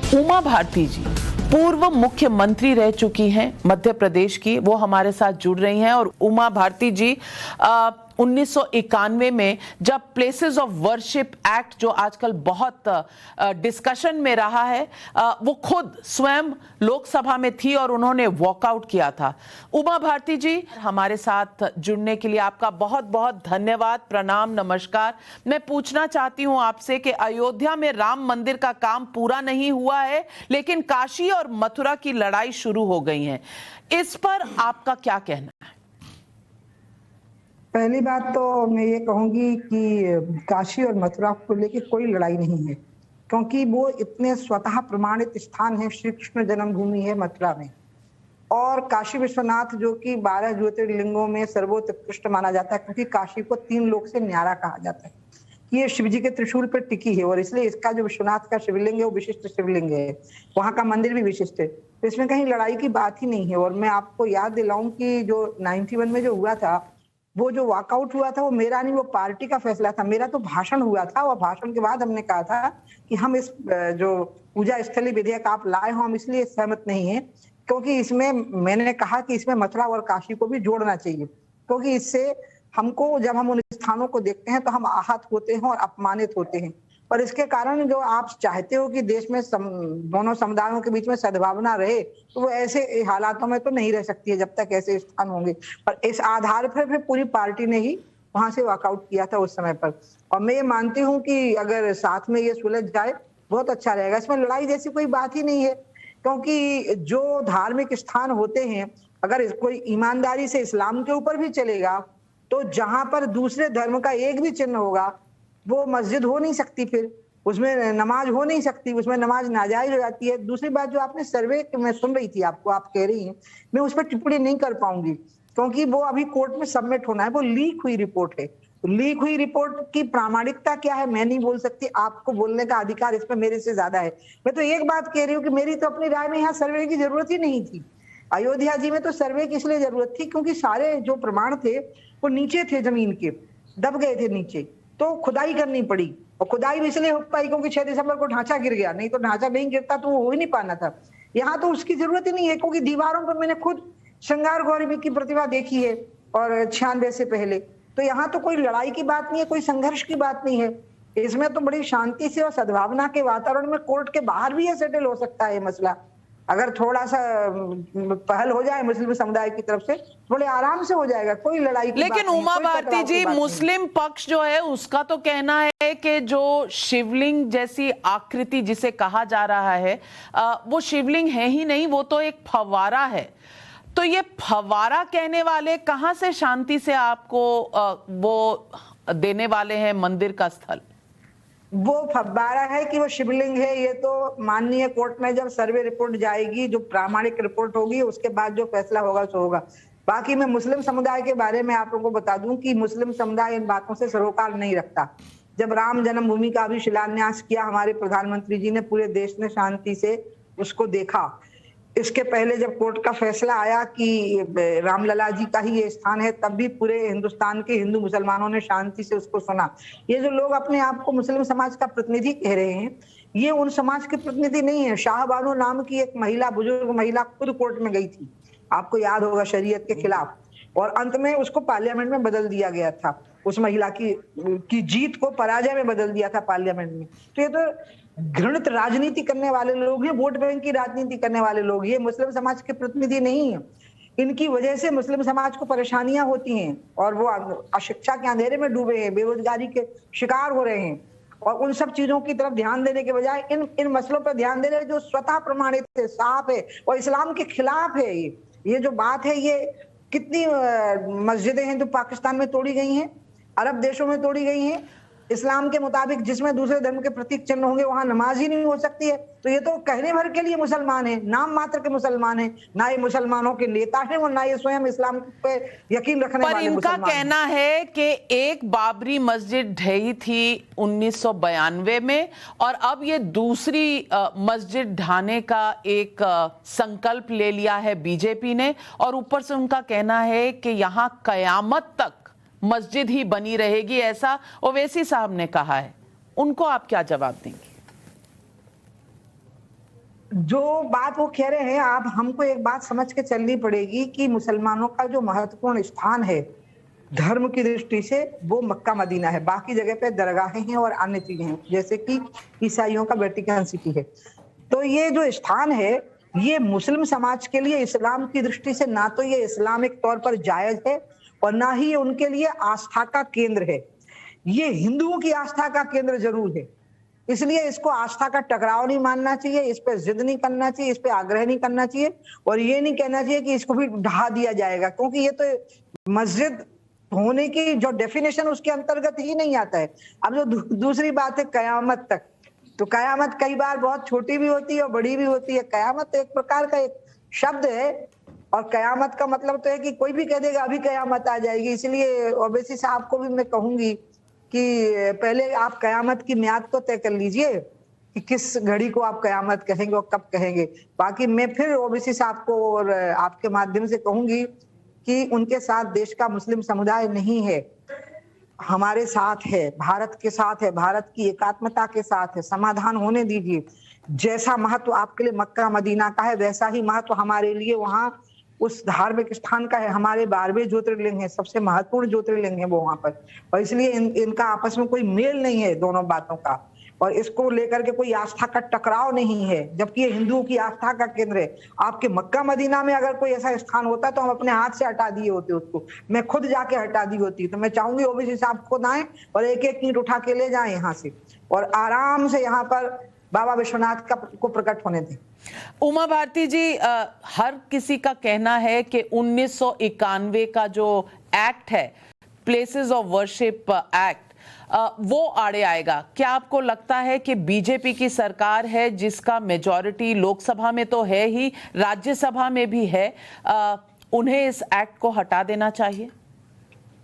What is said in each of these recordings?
उमा भारती जी पूर्व मुख्यमंत्री रह चुकी हैं मध्य प्रदेश की, वो हमारे साथ जुड़ रही हैं। और उमा भारती जी 1991 में जब प्लेसेस ऑफ वर्शिप एक्ट, जो आजकल बहुत डिस्कशन में रहा है, वो खुद स्वयं लोकसभा में थी और उन्होंने वॉकआउट किया था। उमा भारती जी, हमारे साथ जुड़ने के लिए आपका बहुत बहुत धन्यवाद, प्रणाम, नमस्कार। मैं पूछना चाहती हूं आपसे कि अयोध्या में राम मंदिर का काम पूरा नहीं हुआ है, लेकिन काशी और मथुरा की लड़ाई शुरू हो गई है। इस पर आपका क्या कहना है? पहली बात तो मैं ये कहूंगी कि काशी और मथुरा को लेकर कोई लड़ाई नहीं है, क्योंकि वो इतने स्वतः प्रमाणित स्थान है। श्री कृष्ण जन्मभूमि है मथुरा में, और काशी विश्वनाथ जो कि 12 ज्योतिर्लिंगों में सर्वोत्कृष्ट माना जाता है, क्योंकि काशी को 3 लोक से न्यारा कहा जाता है। ये शिव जी के त्रिशूल पर टिकी है, और इसलिए इसका जो विश्वनाथ का शिवलिंग है वो विशिष्ट शिवलिंग है। वहां का मंदिर भी विशिष्ट है, तो इसमें कहीं लड़ाई की बात ही नहीं है। और मैं आपको याद दिलाऊं कि जो 91 में जो हुआ था, वो जो वॉकआउट हुआ था वो मेरा नहीं, वो पार्टी का फैसला था। मेरा तो भाषण हुआ था, और भाषण के बाद हमने कहा था कि हम इस जो पूजा स्थली विधेयक आप लाए हो, हम इसलिए सहमत नहीं है क्योंकि इसमें मैंने कहा कि इसमें मथुरा और काशी को भी जोड़ना चाहिए, क्योंकि इससे हमको, जब हम उन स्थानों को देखते हैं तो हम आहत होते हैं और अपमानित होते हैं। और इसके कारण जो आप चाहते हो कि देश में दोनों समुदायों के बीच में सद्भावना रहे, तो वो ऐसे हालातों में तो नहीं रह सकती है जब तक ऐसे स्थान होंगे। पर इस आधार पर फिर पूरी पार्टी ने ही वहां से वॉकआउट किया था उस समय पर। और मैं ये मानती हूँ कि अगर साथ में ये सुलझ जाए बहुत अच्छा रहेगा। इसमें लड़ाई जैसी कोई बात ही नहीं है, क्योंकि जो धार्मिक स्थान होते हैं, अगर कोई ईमानदारी से इस्लाम के ऊपर भी चलेगा, तो जहां पर दूसरे धर्म का एक भी चिन्ह होगा वो मस्जिद हो नहीं सकती, फिर उसमें नमाज हो नहीं सकती, उसमें नमाज नाजायज हो जाती है। दूसरी बात, जो आपने सर्वे मैं सुन रही थी आपको, आप कह रही हैं, मैं उस पर टिप्पणी नहीं कर पाऊंगी, क्योंकि वो अभी कोर्ट में सबमिट होना है। वो लीक हुई रिपोर्ट है, तो लीक हुई रिपोर्ट की प्रामाणिकता क्या है मैं नहीं बोल सकती, आपको बोलने का अधिकार इस पर मेरे से ज्यादा है। मैं तो एक बात कह रही हूँ कि मेरी तो अपनी राय में यहाँ सर्वे की जरूरत ही नहीं थी। अयोध्या जी में तो सर्वे की इसलिए जरूरत थी क्योंकि सारे जो प्रमाण थे वो नीचे थे, जमीन के दब गए थे नीचे, तो खुदाई करनी पड़ी। और खुदाई भी इसलिए हो पाई क्योंकि 6 दिसंबर को ढांचा गिर गया, नहीं तो ढांचा नहीं गिरता तो वो हो ही नहीं पाना था। यहाँ तो उसकी जरूरत ही नहीं है, क्योंकि दीवारों पर मैंने खुद श्रृंगार गौरी की प्रतिभा देखी है, और 96 से पहले। तो यहाँ तो कोई लड़ाई की बात नहीं है, कोई संघर्ष की बात नहीं है। इसमें तो बड़ी शांति से और सद्भावना के वातावरण में कोर्ट के बाहर भी ये सेटल हो सकता है मसला। अगर थोड़ा सा पहल हो जाए मुस्लिम समुदाय की तरफ से, थोड़े आराम से हो जाएगा, कोई लड़ाई की लेकिन उमा भारती जी, मुस्लिम पक्ष जो है उसका तो कहना है कि जो शिवलिंग जैसी आकृति जिसे कहा जा रहा है, वो शिवलिंग है ही नहीं, वो तो एक फव्वारा है। तो ये फव्वारा कहने वाले कहां से शांति से आपको वो देने वाले हैं मंदिर का स्थल? वो फव्वारा है कि वो शिवलिंग है, ये तो माननीय कोर्ट में जब सर्वे रिपोर्ट जाएगी, जो प्रामाणिक रिपोर्ट होगी, उसके बाद जो फैसला होगा सो होगा। बाकी मैं मुस्लिम समुदाय के बारे में आप लोगों को बता दूं कि मुस्लिम समुदाय इन बातों से सरोकार नहीं रखता। जब राम जन्मभूमि का भी शिलान्यास किया हमारे प्रधानमंत्री जी ने, पूरे देश ने शांति से उसको देखा। इसके पहले जब कोर्ट का फैसला आया कि रामलला जी का ही ये स्थान है, तब भी पूरे हिंदुस्तान के हिंदू मुसलमानों ने शांति से उसको सुना। ये जो लोग अपने आप को मुस्लिम समाज का प्रतिनिधि कह रहे हैं, ये उन समाज के प्रतिनिधि नहीं है। शाहबानो नाम की एक महिला, बुजुर्ग महिला, खुद कोर्ट में गई थी, आपको याद होगा, शरीयत के खिलाफ, और अंत में उसको पार्लियामेंट में बदल दिया गया था। उस महिला की जीत को पराजय में बदल दिया था पार्लियामेंट में। तो ये तो घृणित राजनीति करने वाले लोग हैं, वोट बैंक की राजनीति करने वाले लोग, ये मुस्लिम समाज के प्रतिनिधि नहीं है। इनकी वजह से मुस्लिम समाज को परेशानियां होती हैं, और वो अशिक्षा के अंधेरे में डूबे हैं, बेरोजगारी के शिकार हो रहे हैं। और उन सब चीजों की तरफ ध्यान देने के बजाय इन मसलों पर ध्यान दे रहे हैं जो स्वतः प्रमाणित है, साफ है, और इस्लाम के खिलाफ है। ये जो बात है, ये कितनी मस्जिदें हैं जो पाकिस्तान में तोड़ी गई हैं, अरब देशों में तोड़ी गई हैं, इस्लाम के मुताबिक, जिसमें दूसरे धर्म के प्रतीक चिन्ह होंगे वहां नमाज ही नहीं हो सकती है। तो ये तो कहने भर के लिए मुसलमान है, नाम मात्र के मुसलमान है, ना ये मुसलमानों के नेता है और ना ये स्वयं इस्लाम पे यकीन रखने वाले मुसलमान। पर इनका कहना है कि एक बाबरी मस्जिद ढही थी 1992 में, और अब ये दूसरी मस्जिद ढाने का एक संकल्प ले लिया है बीजेपी ने, और ऊपर से उनका कहना है कि यहाँ कयामत तक मस्जिद ही बनी रहेगी, ऐसा ओवैसी साहब ने कहा है। उनको आप क्या जवाब देंगे? जो बात वो कह रहे हैं, आप हमको एक बात समझ के चलनी पड़ेगी कि मुसलमानों का जो महत्वपूर्ण स्थान है धर्म की दृष्टि से वो मक्का मदीना है। बाकी जगह पे दरगाहें हैं और अन्य चीजें हैं, जैसे कि ईसाइयों का वेटिकन सिटी है। तो ये जो स्थान है ये मुस्लिम समाज के लिए इस्लाम की दृष्टि से ना तो ये इस्लामिक तौर पर जायज है और ना ही ये उनके लिए आस्था का केंद्र है। ये हिंदुओं की आस्था का केंद्र जरूर है, इसलिए इसको आस्था का टकराव नहीं मानना चाहिए, इस पे जिद नहीं करना चाहिए, इस पे आग्रह नहीं करना चाहिए और ये नहीं कहना चाहिए कि इसको भी ढहा दिया जाएगा, क्योंकि ये तो मस्जिद होने की जो डेफिनेशन उसके अंतर्गत ही नहीं आता है। अब जो दूसरी बात है कयामत तक, तो कयामत कई बार बहुत छोटी भी होती है और बड़ी भी होती है। कयामत एक प्रकार का एक शब्द है और कयामत का मतलब तो है कि कोई भी कह देगा अभी कयामत आ जाएगी। इसलिए ओवैसी साहब को भी मैं कहूंगी कि पहले आप कयामत की म्याद तो तय कर लीजिए कि किस घड़ी को आप कयामत कहेंगे और कब कहेंगे। बाकी मैं फिर ओवैसी साहब को और आपके माध्यम से कहूंगी कि उनके साथ देश का मुस्लिम समुदाय नहीं है, हमारे साथ है, भारत के साथ है, भारत की एकात्मता के साथ है। समाधान होने दीजिए। जैसा महत्व आपके लिए मक्का मदीना का है वैसा ही महत्व हमारे लिए वहां उस धार्मिक स्थान का है। हमारे 12वें ज्योतिर्लिंग है, सबसे महत्वपूर्ण ज्योतिर्लिंग है वो वहां पर, और इसलिए इनका आपस में कोई मेल नहीं है दोनों बातों का, और इसको लेकर के कोई आस्था का टकराव नहीं है, जबकि ये हिंदुओं की आस्था का केंद्र है। आपके मक्का मदीना में अगर कोई ऐसा स्थान होता तो हम अपने हाथ से हटा दिए होते उसको, मैं खुद जाके हटा दी होती। तो मैं चाहूंगी ओवैसी साहब खुद आए और एक एक ईंट उठा के ले जाए यहाँ से और आराम से यहाँ पर बाबा विश्वनाथ का को प्रकट होने दें। उमा भारती जी, हर किसी का कहना है कि 1991 का जो एक्ट है, प्लेसेस ऑफ वर्शिप एक्ट, वो आड़े आएगा। क्या आपको लगता है कि बीजेपी की सरकार है जिसका मेजॉरिटी लोकसभा में तो है ही, राज्यसभा में भी है, उन्हें इस एक्ट को हटा देना चाहिए?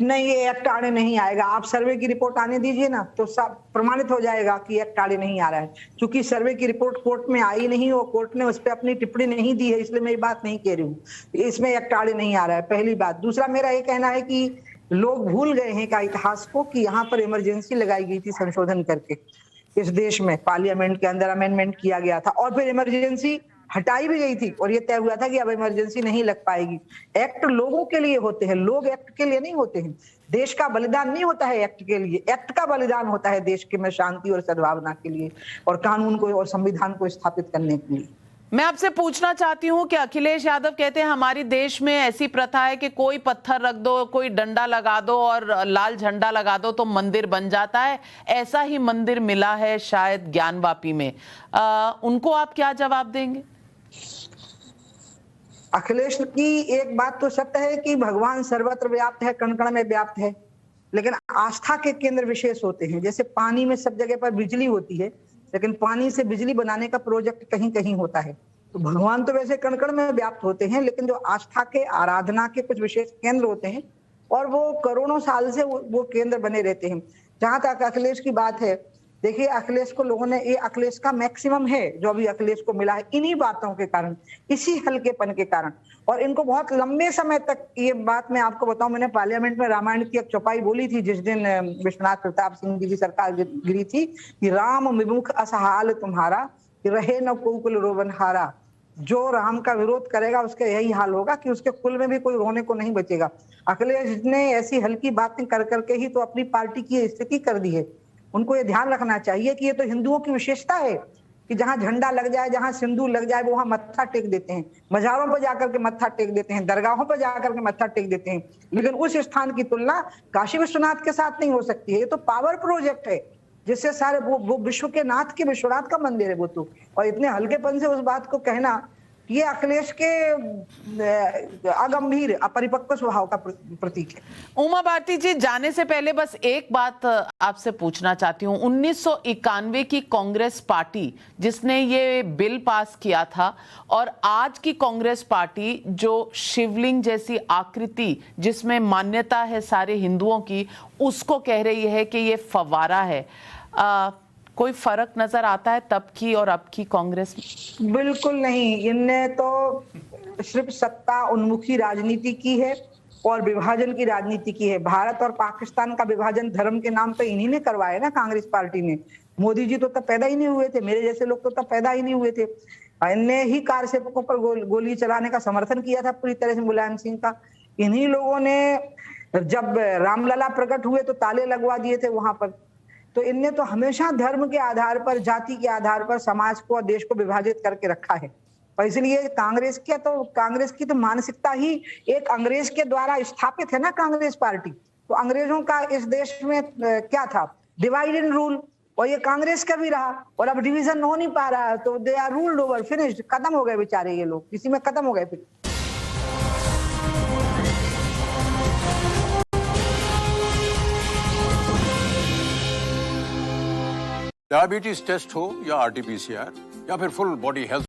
नहीं, ये एक्ट आड़े नहीं आएगा। आप सर्वे की रिपोर्ट आने दीजिए ना, तो सब प्रमाणित हो जाएगा कि एक्ट आड़े नहीं आ रहा है। क्योंकि सर्वे की रिपोर्ट कोर्ट में आई नहीं और कोर्ट ने उस पर अपनी टिप्पणी नहीं दी है, इसलिए मैं ये बात नहीं कह रही हूँ। इसमें एक्ट आड़े नहीं आ रहा है, पहली बात। दूसरा, मेरा ये कहना है कि लोग भूल गए हैं का इतिहास को कि यहाँ पर इमरजेंसी लगाई गई थी संशोधन करके, इस देश में पार्लियामेंट के अंदर अमेंडमेंट किया गया था और फिर इमरजेंसी हटाई भी गई थी और ये तय हुआ था कि अब इमरजेंसी नहीं लग पाएगी। एक्ट लोगों के लिए होते हैं, लोग एक्ट के लिए नहीं होते हैं। देश का बलिदान नहीं होता है एक्ट के लिए, एक्ट का बलिदान होता है देश के में शांति और सद्भावना के लिए और कानून को और संविधान को स्थापित करने के लिए। मैं आपसे पूछना चाहती हूं कि अखिलेश यादव कहते हैं हमारी देश में ऐसी प्रथा है कि कोई पत्थर रख दो, कोई डंडा लगा दो और लाल झंडा लगा दो तो मंदिर बन जाता है। ऐसा ही मंदिर मिला है शायद ज्ञानवापी में। उनको आप क्या जवाब देंगे? अखिलेश की एक बात तो सत्य है कि भगवान सर्वत्र व्याप्त है, कण कण में व्याप्त है, लेकिन आस्था के केंद्र विशेष होते हैं। जैसे पानी में सब जगह पर बिजली होती है, लेकिन पानी से बिजली बनाने का प्रोजेक्ट कहीं कहीं होता है। तो भगवान तो वैसे कण कण में व्याप्त होते हैं, लेकिन जो आस्था के आराधना के कुछ विशेष केंद्र होते हैं और वो करोड़ों साल से वो केंद्र बने रहते हैं। जहां तक अखिलेश की बात है, देखिए अखिलेश को लोगों ने, ये अखिलेश का मैक्सिमम है जो अभी अखिलेश को मिला है इन्हीं बातों के कारण, इसी हल्केपन के कारण। और इनको बहुत लंबे समय तक, ये बात मैं आपको बताऊं, मैंने पार्लियामेंट में रामायण की एक चौपाई बोली थी जिस दिन विश्वनाथ प्रताप सिंह जी की सरकार गिरी थी कि राम विमुख असहाल तुम्हारा, रहे न कोकुल रोवनहारा। जो राम का विरोध करेगा उसका यही हाल होगा कि उसके कुल में भी कोई रोने को नहीं बचेगा। अखिलेश ने ऐसी हल्की बातें कर करके ही तो अपनी पार्टी की स्थिति कर दी है। उनको ये ध्यान रखना चाहिए कि ये तो हिंदुओं की विशेषता है कि जहां झंडा लग जाए, जहां सिंदूर लग जाए, वो वहां मत्था टेक देते हैं, मजारों पर जाकर के मत्था टेक देते हैं, दरगाहों पर जाकर के मत्था टेक देते हैं। लेकिन उस स्थान की तुलना काशी विश्वनाथ के साथ नहीं हो सकती है। ये तो पावर प्रोजेक्ट है जिससे सारे वो विश्व के नाथ के विश्वनाथ का मंदिर है वो तो। और इतने हल्केपन से उस बात को कहना, ये अखिलेश के अगंभीर अपरिपक्व स्वभाव का प्रतीक है। उमा भारती जी, जाने से पहले बस एक बात आपसे पूछना चाहती हूँ। 1991 की कांग्रेस पार्टी जिसने ये बिल पास किया था और आज की कांग्रेस पार्टी जो शिवलिंग जैसी आकृति जिसमें मान्यता है सारे हिंदुओं की, उसको कह रही है कि ये फव्वारा है। कोई फर्क नजर आता है तब की और अब की कांग्रेस में? बिल्कुल नहीं। इनने तो सिर्फ सत्ता उन्मुखी राजनीति की है और विभाजन की राजनीति की है। भारत और पाकिस्तान का विभाजन धर्म के नाम पे इन्हीं ने करवाया ना, कांग्रेस पार्टी ने। मोदी जी तो तब पैदा ही नहीं हुए थे, मेरे जैसे लोग तो तब पैदा ही नहीं हुए थे। इनने ही कार सेवकों पर गोली चलाने का समर्थन किया था पूरी तरह से मुलायम सिंह का। इन्हीं लोगों ने जब रामलला प्रकट हुए तो ताले लगवा दिए थे वहां पर। तो इनने तो हमेशा धर्म के आधार पर, जाति के आधार पर समाज को और देश को विभाजित करके रखा है। और इसलिए कांग्रेस की तो मानसिकता ही एक अंग्रेज के द्वारा स्थापित है ना, कांग्रेस पार्टी। तो अंग्रेजों का इस देश में क्या था, डिवाइड एंड रूल, और ये कांग्रेस का भी रहा। और अब डिवीजन हो नहीं पा रहा, तो they are ruled over, finished, खत्म हो गए बेचारे ये लोग, इसी में खत्म हो गए फिर। डायबिटीज टेस्ट हो या आरटीपीसीआर या फिर फुल बॉडी हेल्थ